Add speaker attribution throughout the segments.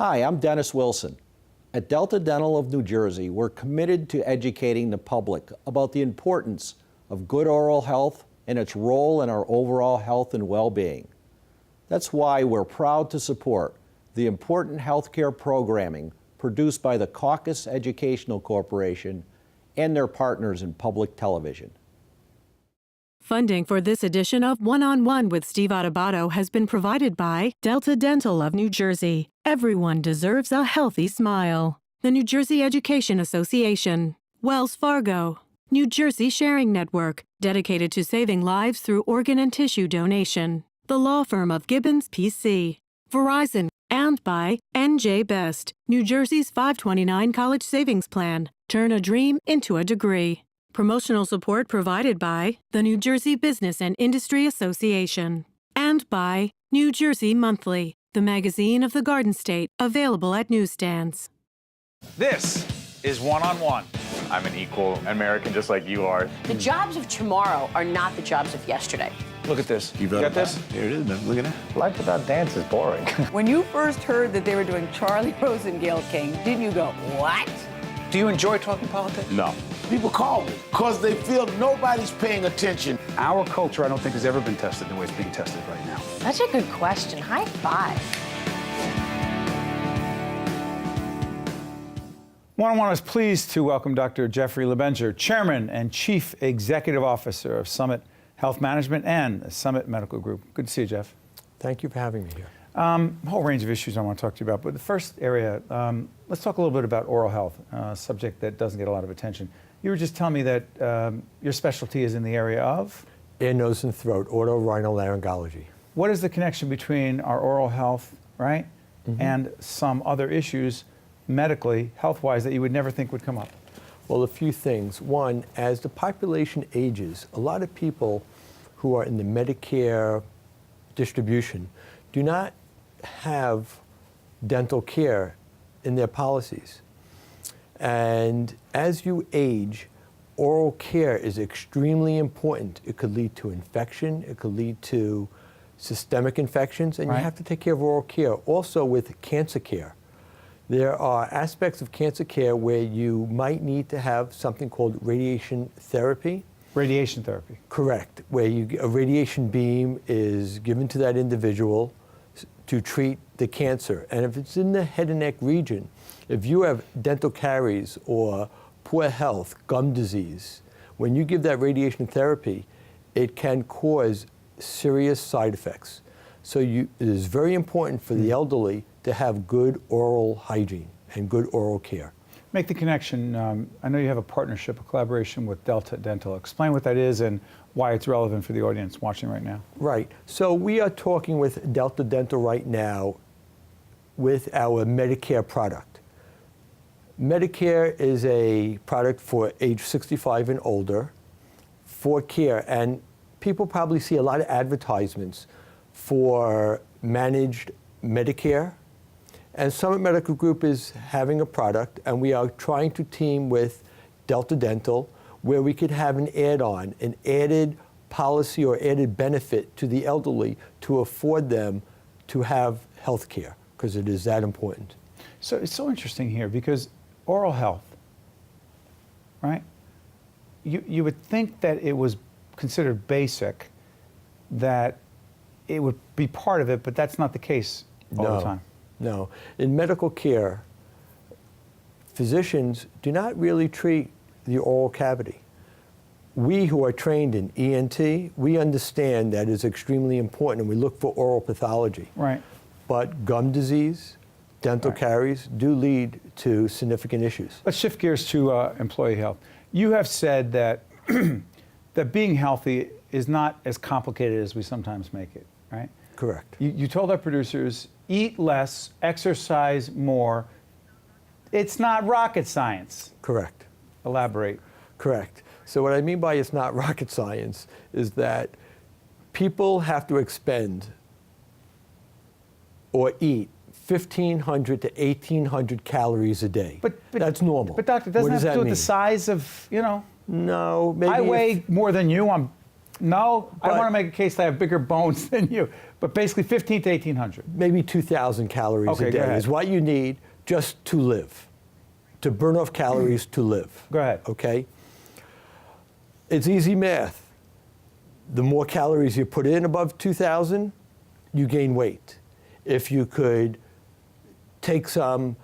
Speaker 1: Hi, I'm Dennis Wilson. At Delta Dental of New Jersey, we're committed to educating the public about the importance of good oral health and its role in our overall health and well-being. That's why we're proud to support the important healthcare programming produced by the CAUCUS Educational Corporation and their partners in public television.
Speaker 2: Funding for this edition of One-on-One with Steve Adubato has been provided by Delta Dental of New Jersey. Everyone deserves a healthy smile. The New Jersey Education Association, Wells Fargo, New Jersey Sharing Network, dedicated to saving lives through organ and tissue donation. The law firm of Gibbons, P.C., Verizon, and by NJ Best, New Jersey's 529 College Savings Plan. Turn a dream into a degree. Promotional support provided by the New Jersey Business and Industry Association and by New Jersey Monthly, the magazine of the Garden State, available at newsstands.
Speaker 3: This is One-on-One. I'm an equal American just like you are.
Speaker 4: The jobs of tomorrow are not the jobs of yesterday.
Speaker 3: Look at this.
Speaker 5: You
Speaker 3: got this?
Speaker 5: Here it is, man. Look at that.
Speaker 3: Life without dance is boring.
Speaker 6: When you first heard that they were doing Charlie Rose and Gayle King, didn't you go, what?
Speaker 3: Do you enjoy talking politics?
Speaker 5: No.
Speaker 7: People call me because they feel nobody's paying attention.
Speaker 8: Our culture, I don't think, has ever been tested the way it's being tested right now.
Speaker 4: That's a good question. High five.
Speaker 8: One-on-One is pleased to welcome Dr. Jeffrey LeBenger, Chairman and Chief Executive Officer of Summit Health Management and Summit Medical Group. Good to see you, Jeff.
Speaker 9: Thank you for having me here.
Speaker 8: A whole range of issues I want to talk to you about, but the first area, let's talk a little bit about oral health, a subject that doesn't get a lot of attention. You were just telling me that your specialty is in the area of?
Speaker 9: Ear, nose, and throat, otorhinolaryngology.
Speaker 8: What is the connection between our oral health, right, and some other issues medically, health-wise, that you would never think would come up?
Speaker 9: Well, a few things. One, as the population ages, a lot of people who are in the Medicare distribution do not have dental care in their policies. And as you age, oral care is extremely important. It could lead to infection, it could lead to systemic infections, and you have to take care of oral care. Also with cancer care. There are aspects of cancer care where you might need to have something called radiation therapy.
Speaker 8: Radiation therapy.
Speaker 9: Correct, where a radiation beam is given to that individual to treat the cancer. And if it's in the head and neck region, if you have dental caries or poor health, gum disease, when you give that radiation therapy, it can cause serious side effects. So it is very important for the elderly to have good oral hygiene and good oral care.
Speaker 8: Make the connection. I know you have a partnership, a collaboration with Delta Dental. Explain what that is and why it's relevant for the audience watching right now.
Speaker 9: Right. So we are talking with Delta Dental right now with our Medicare product. Medicare is a product for age 65 and older for care. And people probably see a lot of advertisements for managed Medicare. And Summit Medical Group is having a product, and we are trying to team with Delta Dental where we could have an add-on, an added policy or added benefit to the elderly to afford them to have health care, because it is that important.
Speaker 8: So it's so interesting here because oral health, right? You would think that it was considered basic, that it would be part of it, but that's not the case all the time.
Speaker 9: No. In medical care, physicians do not really treat the oral cavity. We who are trained in ENT, we understand that is extremely important, and we look for oral pathology.
Speaker 8: Right.
Speaker 9: But gum disease, dental caries do lead to significant issues.
Speaker 8: Let's shift gears to employee health. You have said that that being healthy is not as complicated as we sometimes make it, right?
Speaker 9: Correct.
Speaker 8: You told our producers, eat less, exercise more. It's not rocket science.
Speaker 9: Correct.
Speaker 8: Elaborate.
Speaker 9: Correct. So what I mean by it's not rocket science is that people have to expend or eat 1,500 to 1,800 calories a day. But that's normal.
Speaker 8: But doctor, doesn't have to do with the size of, you know?
Speaker 9: No, maybe
Speaker 8: I weigh more than you. I want to make a case that I have bigger bones than you. But basically 15 to 1,800.
Speaker 9: Maybe 2,000 calories
Speaker 8: Okay,
Speaker 9: a
Speaker 8: go
Speaker 9: day
Speaker 8: ahead.
Speaker 9: is what you need just to live, to burn off calories to live.
Speaker 8: Go ahead.
Speaker 9: Okay? It's easy math. The more calories you put in above 2,000, you gain weight. If you could do some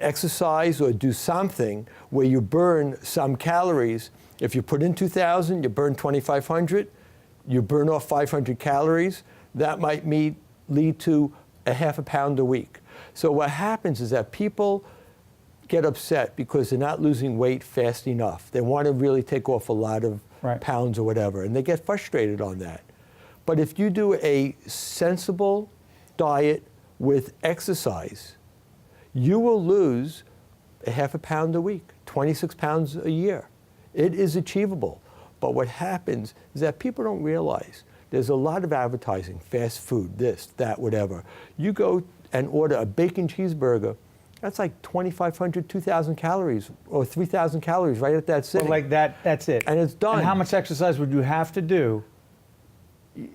Speaker 9: exercise or do something where you burn some calories, if you put in 2,000, you burn 2,500, you burn off 500 calories, that might lead to a half a pound a week. So what happens is that people get upset because they're not losing weight fast enough. They want to really take off a lot of pounds or whatever, and they get frustrated on that. But if you do a sensible diet with exercise, you will lose a half a pound a week, 26 pounds a year. It is achievable. But what happens is that people don't realize there's a lot of advertising, fast food, this, that, whatever. You go and order a bacon cheeseburger, that's like 2,500, 2,000 calories or 3,000 calories right at that sitting.
Speaker 8: Well, like that's it.
Speaker 9: And it's done.
Speaker 8: And how much exercise would you have to do?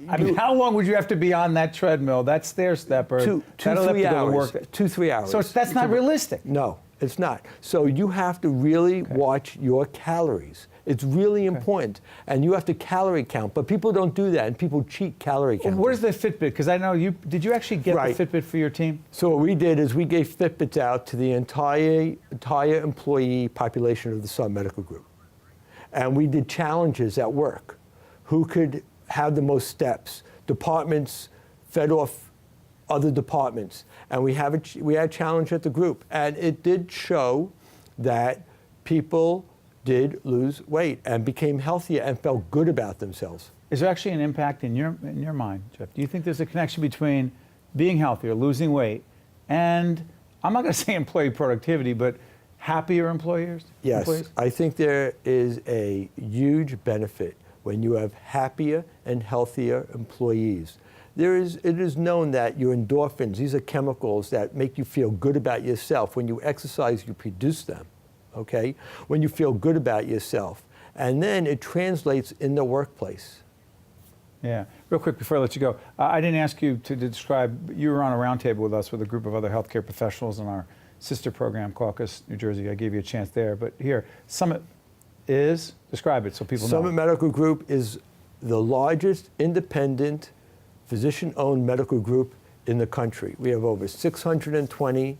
Speaker 8: I mean, how long would you have to be on that treadmill, that stair stepper?
Speaker 9: 2-3 hours. 2-3 hours.
Speaker 8: So that's not realistic.
Speaker 9: No, it's not. So you have to really watch your calories. It's really important. And you have to calorie count. But people don't do that, and people cheat calorie counting.
Speaker 8: Where's the Fitbit? Because I know did you actually get the Fitbit for your team?
Speaker 9: So what we did is we gave Fitbits out to the entire employee population of the Summit Medical Group. And we did challenges at work. Who could have the most steps? Departments fed off other departments. And we had a challenge at the group. And it did show that people did lose weight and became healthier and felt good about themselves.
Speaker 8: Is there actually an impact in your mind, Jeff? Do you think there's a connection between being healthier, losing weight, and, I'm not going to say employee productivity, but happier employers?
Speaker 9: Yes,
Speaker 8: employees?
Speaker 9: I think there is a huge benefit when you have happier and healthier employees. It is known that your endorphins, these are chemicals that make you feel good about yourself. When you exercise, you produce them. Okay, when you feel good about yourself. And then it translates in the workplace.
Speaker 8: Yeah. Real quick before I let you go, I didn't ask you to describe, you were on a roundtable with us with a group of other healthcare professionals in our sister program, CAUCUS, New Jersey. I gave you a chance there. But here, Summit is, describe it so people know.
Speaker 9: Summit Medical Group is the largest independent physician-owned medical group in the country. We have over 620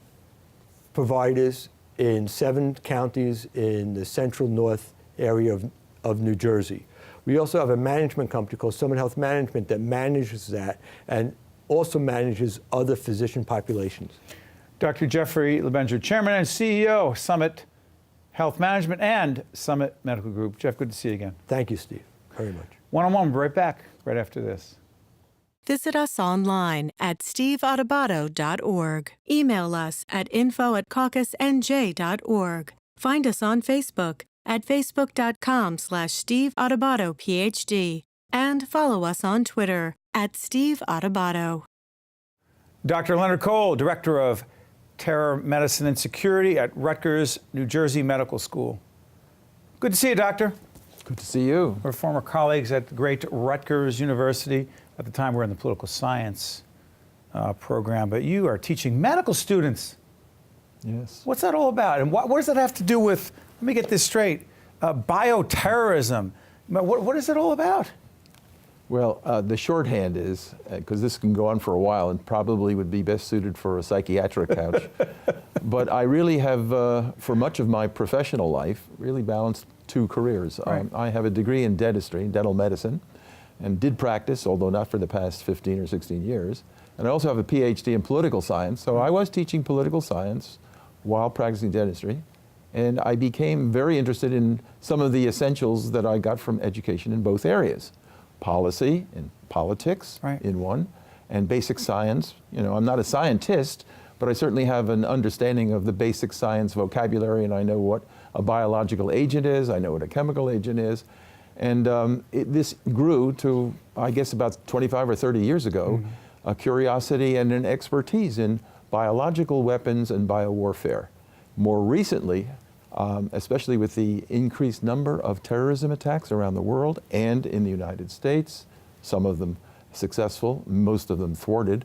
Speaker 9: providers in 7 counties in the central north area of New Jersey. We also have a management company called Summit Health Management that manages that and also manages other physician populations.
Speaker 8: Dr. Jeffrey LeBenger, Chairman and CEO, Summit Health Management and Summit Medical Group. Jeff, good to see you again.
Speaker 9: Thank you, Steve, very much.
Speaker 8: One-on-one, we'll be right back, right after this.
Speaker 2: Visit us online at steveadubato.org. Email us at info@caucusnj.org. Find us on Facebook at facebook.com/Steve Adubato, PhD. And follow us on Twitter at Steve Adubato.
Speaker 8: Dr. Leonard Cole, Director of Terror Medicine and Security at Rutgers, New Jersey Medical School. Good to see you, Doctor.
Speaker 1: Good to see you.
Speaker 8: We're former colleagues at the great Rutgers University. At the time, we were in the political science program, but you are teaching medical students.
Speaker 1: Yes.
Speaker 8: What's that all about? And what does that have to do with, let me get this straight, bioterrorism? What is it all about?
Speaker 5: Well, the shorthand is, because this can go on for a while and probably would be best suited for a psychiatric couch, but I really have, for much of my professional life, really balanced 2 careers.
Speaker 8: Right.
Speaker 5: I have a degree in dentistry, dental medicine, and did practice, although not for the past 15 or 16 years. And I also have a PhD in political science, so I was teaching political science while practicing dentistry. And I became very interested in some of the essentials that I got from education in both areas. Policy and politics in one, and basic science. You know, I'm not a scientist, but I certainly have an understanding of the basic science vocabulary, and I know what a biological agent is, I know what a chemical agent is. And this grew to, I guess, about 25 or 30 years ago, a curiosity and an expertise in biological weapons and biowarfare. More recently, especially with the increased number of terrorism attacks around the world and in the United States, some of them successful, most of them thwarted,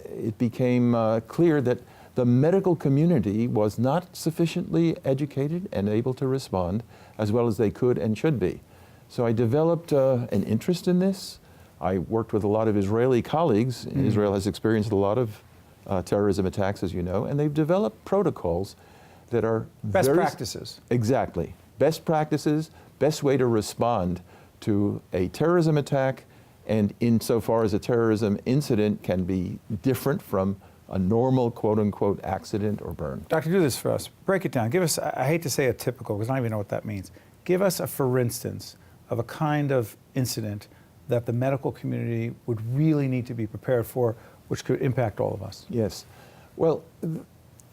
Speaker 5: it became clear that the medical community was not sufficiently educated and able to respond as well as they could and should be. So I developed an interest in this. I worked with a lot of Israeli colleagues. Israel has experienced a lot of terrorism attacks, as you know, and they've developed protocols that are
Speaker 8: Best practices.
Speaker 5: Exactly. Best practices, best way to respond to a terrorism attack, and insofar as a terrorism incident can be different from a normal, quote-unquote, accident or burn.
Speaker 8: Doctor, do this for us. Break it down. Give us, I hate to say a typical, because I don't even know what that means. Give us a for instance of a kind of incident that the medical community would really need to be prepared for, which could impact all of us.
Speaker 5: Yes. Well,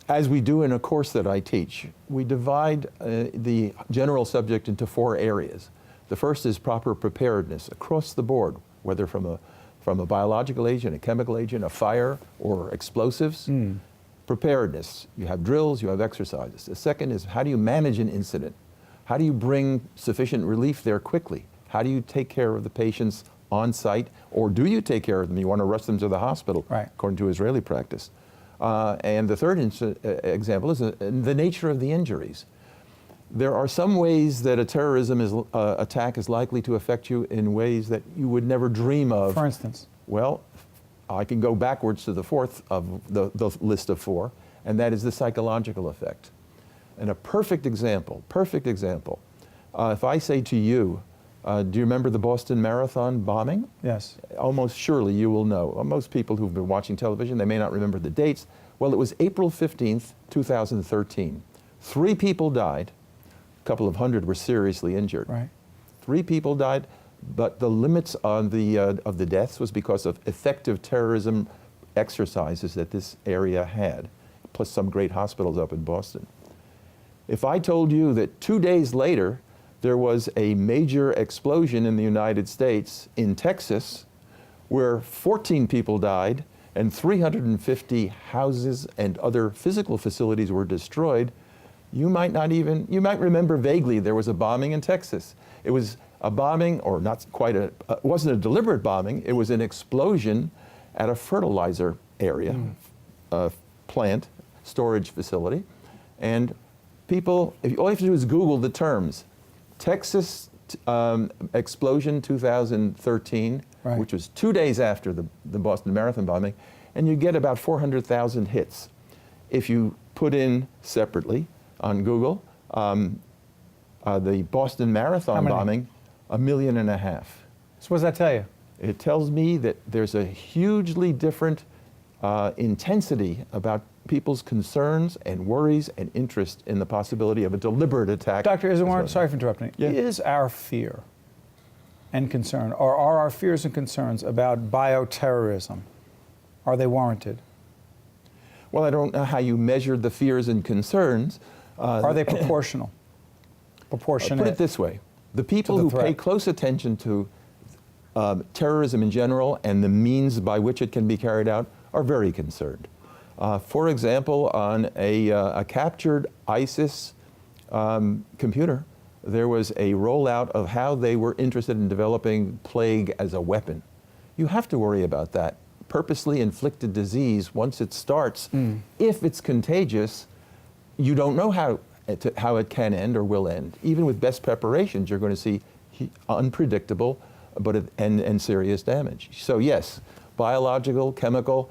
Speaker 5: as we do in a course that I teach, we divide the general subject into 4 areas. The first is proper preparedness across the board, whether from a biological agent, a chemical agent, a fire, or explosives. Preparedness. You have drills, you have exercises. The second is, how do you manage an incident? How do you bring sufficient relief there quickly? How do you take care of the patients on site, or do you take care of them? You want to rush them to the hospital,
Speaker 8: right,
Speaker 5: according to Israeli practice. And the third example is the nature of the injuries. There are some ways that a terrorism attack is likely to affect you in ways that you would never dream of.
Speaker 8: For instance?
Speaker 5: Well, I can go backwards to the fourth of the list of 4, and that is the psychological effect. And a perfect example, if I say to you, do you remember the Boston Marathon bombing?
Speaker 8: Yes.
Speaker 5: Almost surely you will know. Most people who've been watching television, they may not remember the dates. Well, it was April 15th, 2013. 3 people died. A couple of hundred were seriously injured.
Speaker 8: Right.
Speaker 5: 3 people died, but the limits on of the deaths was because of effective terrorism exercises that this area had, plus some great hospitals up in Boston. If I told you that 2 days later, there was a major explosion in the United States in Texas where 14 people died and 350 houses and other physical facilities were destroyed, you might remember vaguely there was a bombing in Texas. It was a bombing, or not quite it wasn't a deliberate bombing, it was an explosion at a fertilizer area, plant, storage facility. And people, all you have to do is Google the terms. Texas explosion 2013,
Speaker 8: right,
Speaker 5: which was 2 days after the Boston Marathon bombing, and you get about 400,000 hits. If you put in separately on Google the Boston Marathon bombing, 1.5 million.
Speaker 8: So what does that tell you?
Speaker 5: It tells me that there's a hugely different intensity about people's concerns and worries and interest in the possibility of a deliberate attack.
Speaker 8: Dr. Isamar, sorry for interrupting.
Speaker 5: Yeah.
Speaker 8: Is our fear and concern, or are our fears and concerns about bioterrorism, are they warranted?
Speaker 5: Well, I don't know how you measure the fears and concerns.
Speaker 8: Are they proportional? Proportionate?
Speaker 5: Put it this way. The people who pay close attention to terrorism in general and the means by which it can be carried out are very concerned. For example, on a captured ISIS computer, there was a rollout of how they were interested in developing plague as a weapon. You have to worry about that. Purposely inflicted disease, once it starts, if it's contagious, you don't know how it can end or will end. Even with best preparations, you're going to see unpredictable and serious damage. So yes, biological, chemical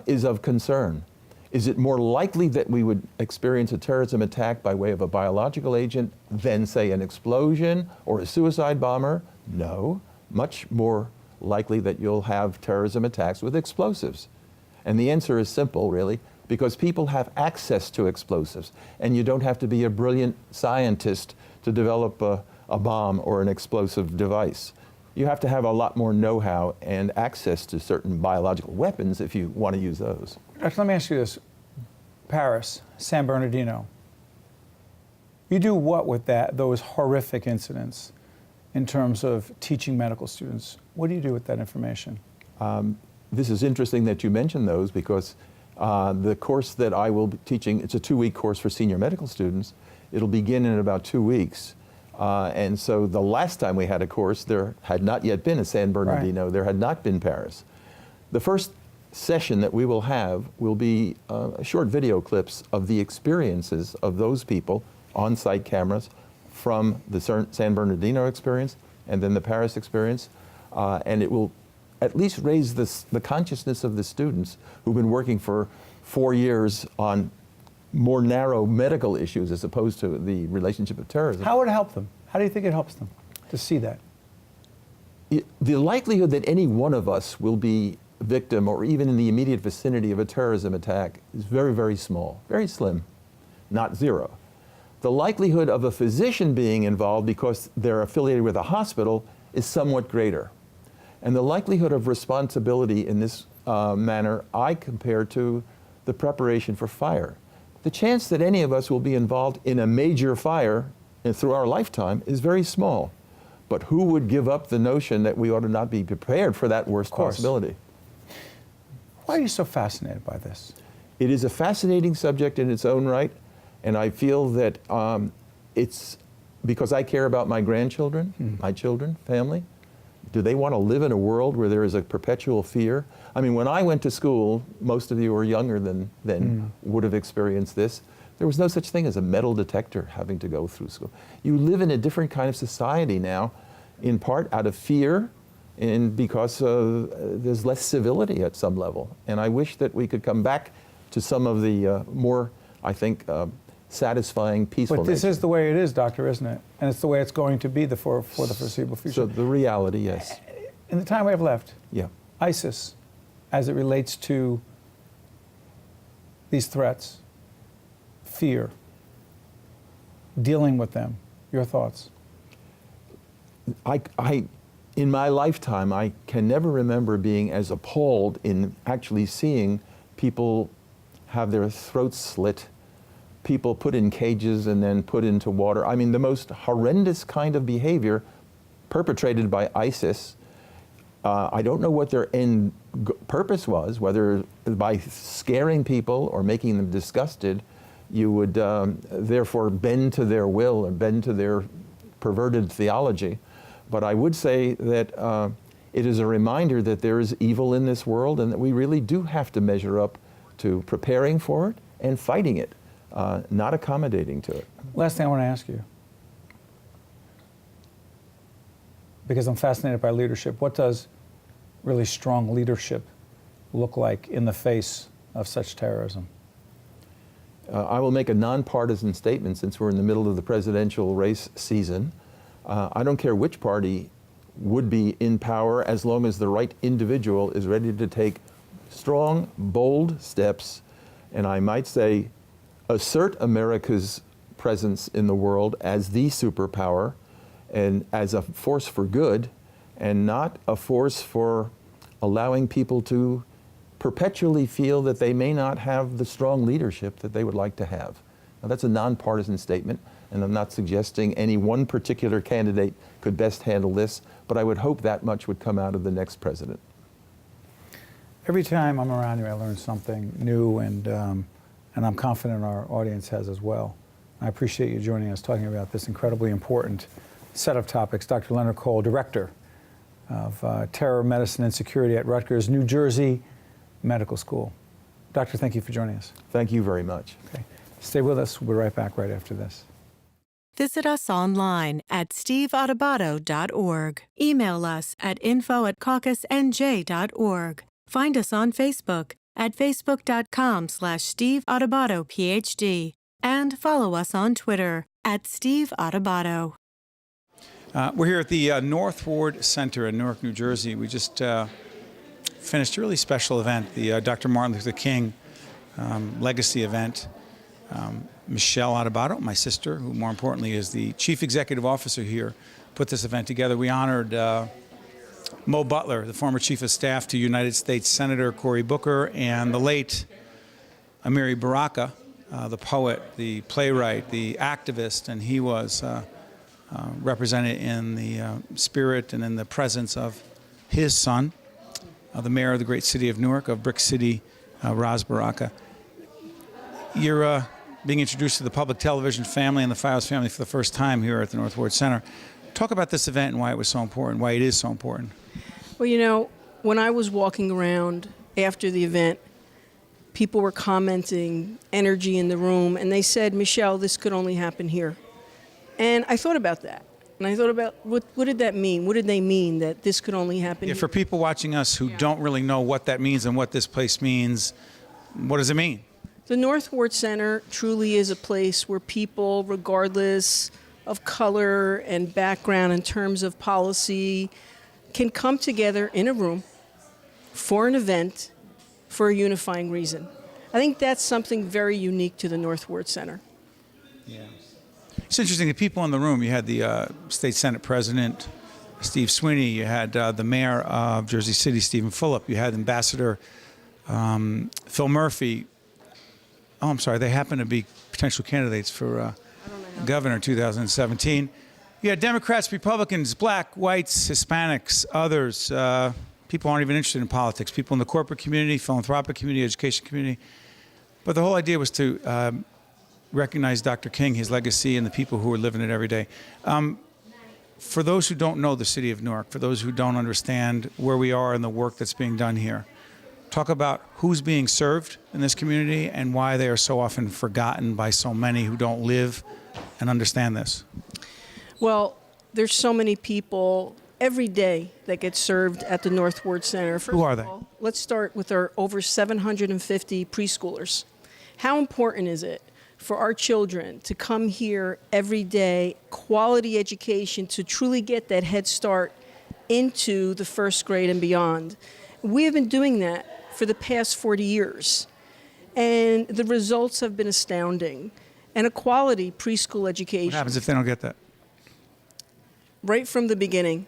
Speaker 5: is of concern. Is it more likely that we would experience a terrorism attack by way of a biological agent than, say, an explosion or a suicide bomber? No. Much more likely that you'll have terrorism attacks with explosives. And the answer is simple, really, because people have access to explosives, and you don't have to be a brilliant scientist to develop a bomb or an explosive device. You have to have a lot more know-how and access to certain biological weapons if you want to use those.
Speaker 8: Actually, let me ask you this. Paris, San Bernardino. You do what with those horrific incidents in terms of teaching medical students? What do you do with that information?
Speaker 5: This is interesting that you mention those because the course that I will be teaching, it's a 2-week course for senior medical students. It'll begin in about 2 weeks. And so the last time we had a course, there had not yet been a San Bernardino, there had not been Paris. The first session that we will have will be short video clips of the experiences of those people, on-site cameras, from the San Bernardino experience and then the Paris experience. And it will at least raise the consciousness of the students who've been working for 4 years on more narrow medical issues as opposed to the relationship of terrorism.
Speaker 8: How would it help them? How do you think it helps them to see that?
Speaker 5: The likelihood that any one of us will be a victim or even in the immediate vicinity of a terrorism attack is very, very small, very slim, not zero. The likelihood of a physician being involved because they're affiliated with a hospital is somewhat greater. And the likelihood of responsibility in this manner I compare to the preparation for fire. The chance that any of us will be involved in a major fire through our lifetime is very small. But who would give up the notion that we ought to not be prepared for that worst possibility?
Speaker 8: Why are you so fascinated by this?
Speaker 5: It is a fascinating subject in its own right, and I feel that it's because I care about my grandchildren, my children, family. Do they want to live in a world where there is a perpetual fear? I mean, when I went to school, most of you were younger than would have experienced this. There was no such thing as a metal detector having to go through school. You live in a different kind of society now, in part out of fear and because there's less civility at some level. And I wish that we could come back to some of the more, I think, satisfying, peaceful
Speaker 8: But this
Speaker 5: nature.
Speaker 8: is the way it is, Doctor, isn't it? And it's the way it's going to be for the foreseeable future.
Speaker 5: So the reality, yes.
Speaker 8: In the time we have left,
Speaker 5: Yeah.
Speaker 8: ISIS, as it relates to these threats, fear, dealing with them, your thoughts?
Speaker 5: In my lifetime, I can never remember being as appalled in actually seeing people have their throats slit, people put in cages and then put into water. I mean, the most horrendous kind of behavior perpetrated by ISIS. I don't know what their end purpose was, whether by scaring people or making them disgusted, you would therefore bend to their will or bend to their perverted theology. But I would say that it is a reminder that there is evil in this world and that we really do have to measure up to preparing for it and fighting it, not accommodating to it.
Speaker 8: Last thing I want to ask you, because I'm fascinated by leadership, what does really strong leadership look like in the face of such terrorism?
Speaker 5: I will make a nonpartisan statement since we're in the middle of the presidential race season. I don't care which party would be in power as long as the right individual is ready to take strong, bold steps, and I might say assert America's presence in the world as the superpower and as a force for good and not a force for allowing people to perpetually feel that they may not have the strong leadership that they would like to have. Now, that's a nonpartisan statement, and I'm not suggesting any one particular candidate could best handle this, but I would hope that much would come out of the next president.
Speaker 8: Every time I'm around you, I learn something new, and I'm confident our audience has as well. I appreciate you joining us, talking about this incredibly important set of topics. Dr. Leonard Cole, Director of Terror Medicine and Security at Rutgers, New Jersey Medical School. Doctor, thank you for joining us.
Speaker 5: Thank you very much.
Speaker 8: Okay. Stay with us. We'll be right back right after this.
Speaker 2: Visit us online at steveadubato.org. Email us at info@caucusnj.org. Find us on Facebook at facebook.com/SteveAdubatoPhD. And follow us on Twitter at SteveAdubato.
Speaker 8: We're here at the North Ward Center in Newark, New Jersey. We just finished a really special event, the Dr. Martin Luther King Legacy event. Michelle Adubato, my sister, who more importantly is the Chief Executive Officer here, put this event together. We honored Mo Butler, the former Chief of Staff to United States Senator Cory Booker, and the late Amiri Baraka, the poet, the playwright, the activist, and he was represented in the spirit and in the presence of his son, the mayor of the great city of Newark, of Brick City, Ras Baraka. You're being introduced to the public television family and the Files family for the first time here at the North Ward Center. Talk about this event and why it was so important, why it is so important.
Speaker 10: Well, you know, when I was walking around after the event, people were commenting energy in the room, and they said, Michelle, this could only happen here. And I thought about that. And I thought about what did that mean? What did they mean that this could only happen here?
Speaker 8: For people watching us who don't really know what that means and what this place means, what does it mean?
Speaker 10: The North Ward Center truly is a place where people, regardless of color and background in terms of policy, can come together in a room for an event for a unifying reason. I think that's something very unique to the North Ward Center.
Speaker 8: Yeah. It's interesting, the people in the room, you had the State Senate President, Steve Sweeney, you had the Mayor of Jersey City, Stephen Fulop, you had Ambassador Phil Murphy. Oh, I'm sorry, they happen to be potential candidates for governor 2017. You had Democrats, Republicans, black, whites, Hispanics, others. People aren't even interested in politics. People in the corporate community, philanthropic community, education community. But the whole idea was to recognize Dr. King, his legacy, and the people who are living it every day. For those who don't know the city of Newark, for those who don't understand where we are and the work that's being done here, talk about who's being served in this community and why they are so often forgotten by so many who don't live and understand this.
Speaker 10: Well, there's so many people every day that get served at the North Ward Center.
Speaker 8: Who are they?
Speaker 10: Let's start with our over 750 preschoolers. How important is it for our children to come here every day, quality education, to truly get that head start into the first grade and beyond? We have been doing that for the past 40 years, and the results have been astounding. And a quality preschool education.
Speaker 8: What happens if they don't get that?
Speaker 10: Right from the beginning,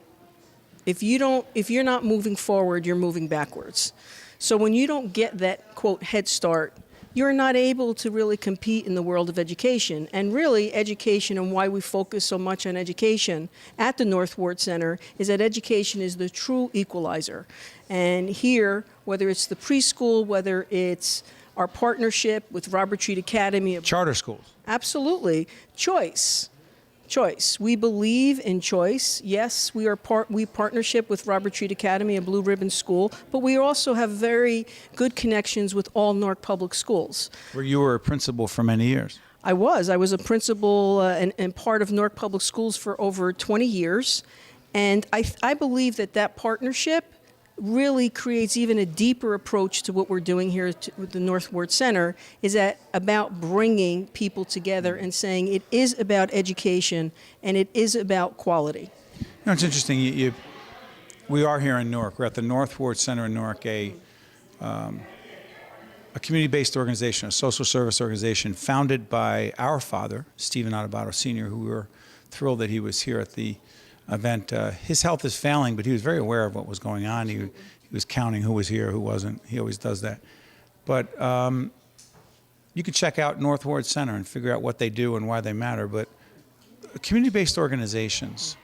Speaker 10: if you're not moving forward, you're moving backwards. So when you don't get that, quote, head start, you're not able to really compete in the world of education. And really, education, and why we focus so much on education at the North Ward Center, is that education is the true equalizer. And here, whether it's the preschool, whether it's our partnership with Robert Treat Academy.
Speaker 8: Charter schools.
Speaker 10: Absolutely. Choice. We believe in choice. Yes, we partnership with Robert Treat Academy, a blue ribbon school, but we also have very good connections with all Newark public schools.
Speaker 8: Where you were a principal for many years.
Speaker 10: I was a principal and part of Newark public schools for over 20 years. And I believe that partnership really creates even a deeper approach to what we're doing here with the North Ward Center, is that about bringing people together and saying it is about education and it is about quality.
Speaker 8: You know, it's interesting. We are here in Newark. We're at the North Ward Center in Newark, a community-based organization, a social service organization founded by our father, Stephen Adubato Sr., who we were thrilled that he was here at the event. His health is failing, but he was very aware of what was going on. He was counting who was here, who wasn't. He always does that. But you can check out North Ward Center and figure out what they do and why they matter. But community-based organizations,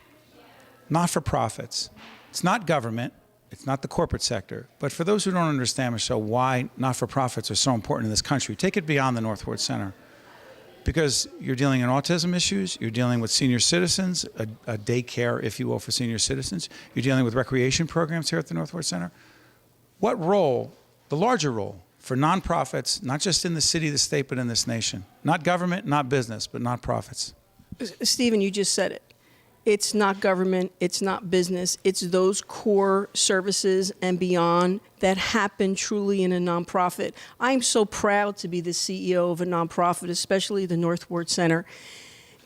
Speaker 8: not-for-profits, it's not government, it's not the corporate sector. But for those who don't understand, Michelle, why not-for-profits are so important in this country, take it beyond the North Ward Center. Because you're dealing in autism issues, you're dealing with senior citizens, a daycare, if you will, for senior citizens. You're dealing with recreation programs here at the North Ward Center. What role, the larger role, for nonprofits, not just in the city, the state, but in this nation? Not government, not business, but nonprofits.
Speaker 10: Stephen, you just said it. It's not government, it's not business, it's those core services and beyond that happen truly in a nonprofit. I'm so proud to be the CEO of a nonprofit, especially the North Ward Center,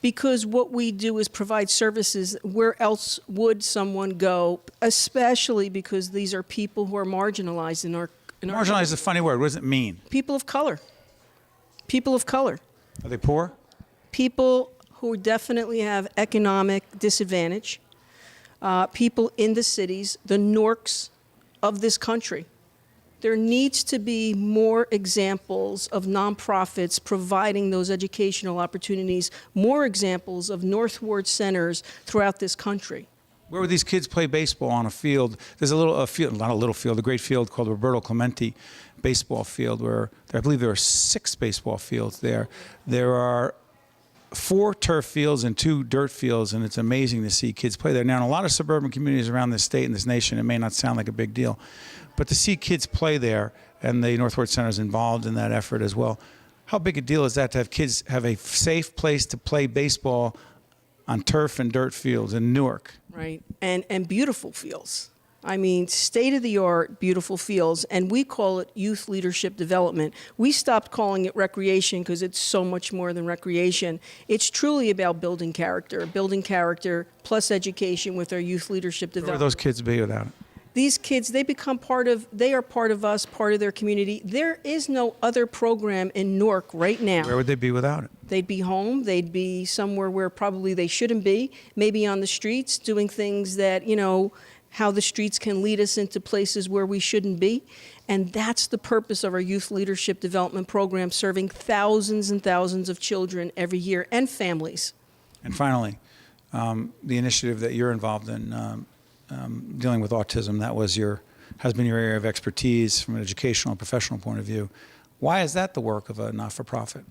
Speaker 10: because what we do is provide services. Where else would someone go, especially because these are people who are marginalized in our
Speaker 8: Marginalized is a funny word. What does it mean?
Speaker 10: People of color. People of color.
Speaker 8: Are they poor?
Speaker 10: People who definitely have economic disadvantage, people in the cities, the Norks of this country. There needs to be more examples of nonprofits providing those educational opportunities, more examples of North Ward centers throughout this country.
Speaker 8: Where would these kids play baseball on a field? There's a field, not a little field, a great field called Roberto Clemente baseball field where I believe there are 6 baseball fields there. There are 4 turf fields and 2 dirt fields, and it's amazing to see kids play there. Now, in a lot of suburban communities around this state and this nation, it may not sound like a big deal, but to see kids play there, and the Northward Center is involved in that effort as well, how big a deal is that to have kids have a safe place to play baseball on turf and dirt fields in Newark?
Speaker 10: Right, and beautiful fields. I mean, state-of-the-art, beautiful fields, and we call it youth leadership development. We stopped calling it recreation because it's so much more than recreation. It's truly about building character plus education with our youth leadership development.
Speaker 8: Where would those kids be without it?
Speaker 10: These kids, they are part of us, part of their community. There is no other program in Newark right now.
Speaker 8: Where would they be without it?
Speaker 10: They'd be home. They'd be somewhere where probably they shouldn't be, maybe on the streets doing things that, how the streets can lead us into places where we shouldn't be. And that's the purpose of our youth leadership development program, serving thousands and thousands of children every year and families.
Speaker 8: And finally, the initiative that you're involved in, dealing with autism, has been your area of expertise from an educational and professional point of view. Why is that the work of a not-for-profit?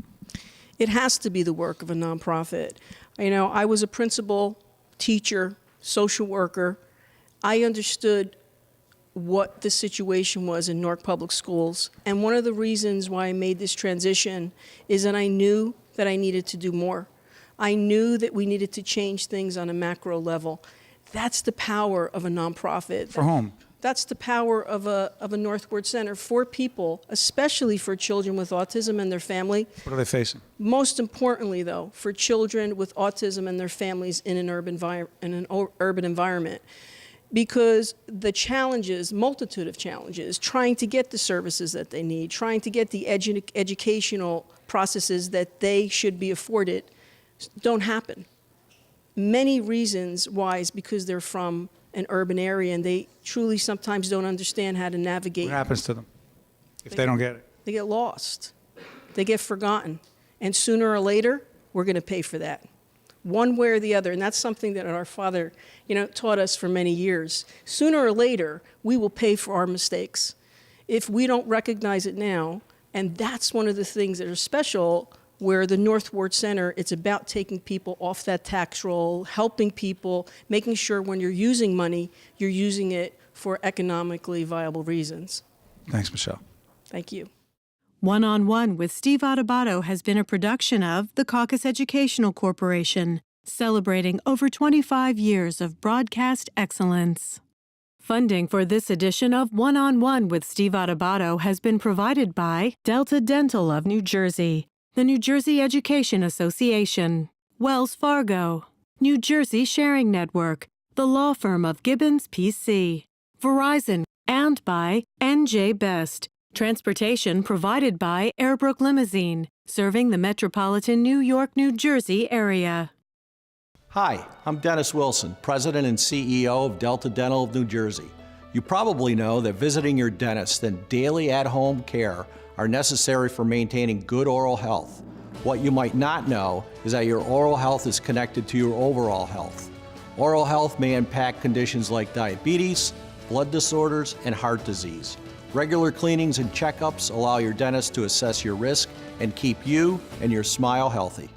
Speaker 10: It has to be the work of a nonprofit. I was a principal, teacher, social worker. I understood what the situation was in Newark Public Schools. And one of the reasons why I made this transition is that I knew that I needed to do more. I knew that we needed to change things on a macro level. That's the power of a nonprofit.
Speaker 8: For whom?
Speaker 10: That's the power of a Northward Center for people, especially for children with autism and their family.
Speaker 8: What are they facing?
Speaker 10: Most importantly, though, for children with autism and their families in an urban environment. Because the challenges, multitude of challenges, trying to get the services that they need, trying to get the educational processes that they should be afforded, don't happen. Many reasons why is because they're from an urban area and they truly sometimes don't understand how to navigate.
Speaker 8: What happens to them if they don't get it?
Speaker 10: They get lost. They get forgotten. And sooner or later, we're going to pay for that, one way or the other. And that's something that our father, taught us for many years. Sooner or later, we will pay for our mistakes if we don't recognize it now. And that's one of the things that are special where the Northward Center, it's about taking people off that tax roll, helping people, making sure when you're using money, you're using it for economically viable reasons.
Speaker 8: Thanks, Michelle.
Speaker 10: Thank you.
Speaker 2: One-on-One with Steve Adubato has been a production of the CAUCUS Educational Corporation, celebrating over 25 years of broadcast excellence. Funding for this edition of One-on-One with Steve Adubato has been provided by Delta Dental of New Jersey, the New Jersey Education Association, Wells Fargo, New Jersey Sharing Network, the law firm of Gibbons, P.C., Verizon, and by NJ Best. Transportation provided by Airbrook Limousine, serving the metropolitan New York, New Jersey area.
Speaker 1: Hi, I'm Dennis Wilson, President and CEO of Delta Dental of New Jersey. You probably know that visiting your dentist and daily at-home care are necessary for maintaining good oral health. What you might not know is that your oral health is connected to your overall health. Oral health may impact conditions like diabetes, blood disorders, and heart disease. Regular cleanings and checkups allow your dentist to assess your risk and keep you and your smile healthy.